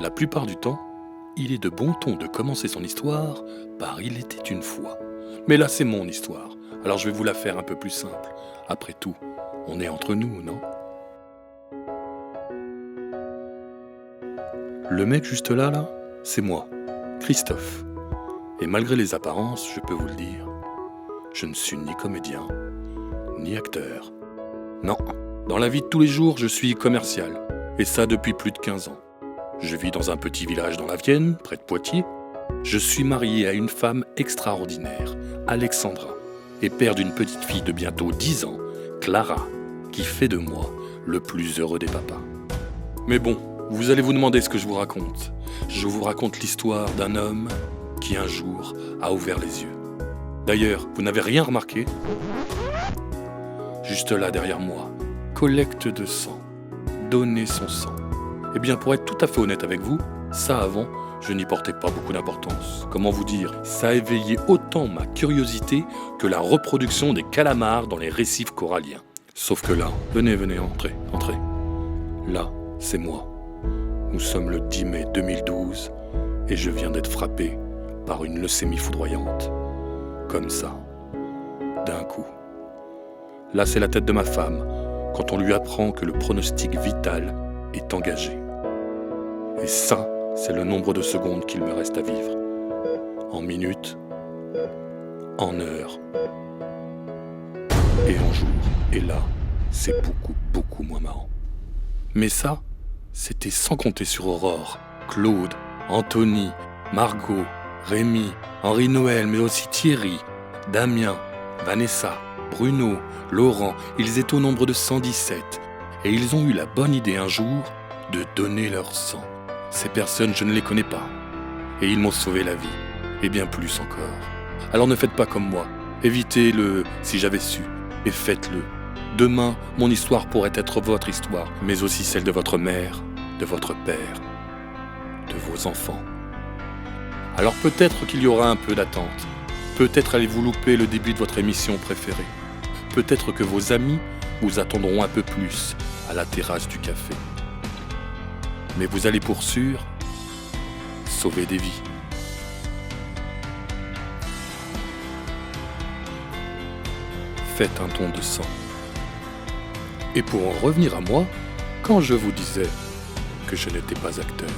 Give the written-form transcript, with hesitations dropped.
La plupart du temps, il est de bon ton de commencer son histoire par « il était une fois ». Mais là, c'est mon histoire, alors je vais vous la faire un peu plus simple. Après tout, on est entre nous, non ? Le mec juste là, c'est moi, Christophe. Et malgré les apparences, je peux vous le dire, je ne suis ni comédien, ni acteur. Non, dans la vie de tous les jours, je suis commercial, et ça depuis plus de 15 ans. Je vis dans un petit village dans la Vienne, près de Poitiers. Je suis marié à une femme extraordinaire, Alexandra, et père d'une petite fille de bientôt 10 ans, Clara, qui fait de moi le plus heureux des papas. Mais bon, vous allez vous demander ce que je vous raconte. Je vous raconte l'histoire d'un homme qui un jour a ouvert les yeux. D'ailleurs, vous n'avez rien remarqué ? Juste là derrière moi, collecte de sang, donner son sang. Eh bien, pour être tout à fait honnête avec vous, ça avant, je n'y portais pas beaucoup d'importance. Comment vous dire ? Ça a éveillé autant ma curiosité que la reproduction des calamars dans les récifs coralliens. Sauf que là, venez, entrez. Là, c'est moi. Nous sommes le 10 mai 2012 et je viens d'être frappé par une leucémie foudroyante. Comme ça, d'un coup. Là, c'est la tête de ma femme quand on lui apprend que le pronostic vital est engagé. Et ça, c'est le nombre de secondes qu'il me reste à vivre. En minutes, en heures et en jours. Et là, c'est beaucoup moins marrant. Mais ça, c'était sans compter sur Aurore, Claude, Anthony, Margot, Rémi, Henri-Noël, mais aussi Thierry, Damien, Vanessa, Bruno, Laurent. Ils étaient au nombre de 117. Et ils ont eu la bonne idée un jour de donner leur sang. Ces personnes, je ne les connais pas. Et ils m'ont sauvé la vie. Et bien plus encore. Alors ne faites pas comme moi. Évitez le « si j'avais su » et faites-le. Demain, mon histoire pourrait être votre histoire, mais aussi celle de votre mère, de votre père, de vos enfants. Alors peut-être qu'il y aura un peu d'attente. Peut-être allez-vous louper le début de votre émission préférée. Peut-être que vos amis vous attendront un peu plus à la terrasse du café. Mais vous allez pour sûr sauver des vies. Faites un don de sang. Et pour en revenir à moi, quand je vous disais que je n'étais pas acteur.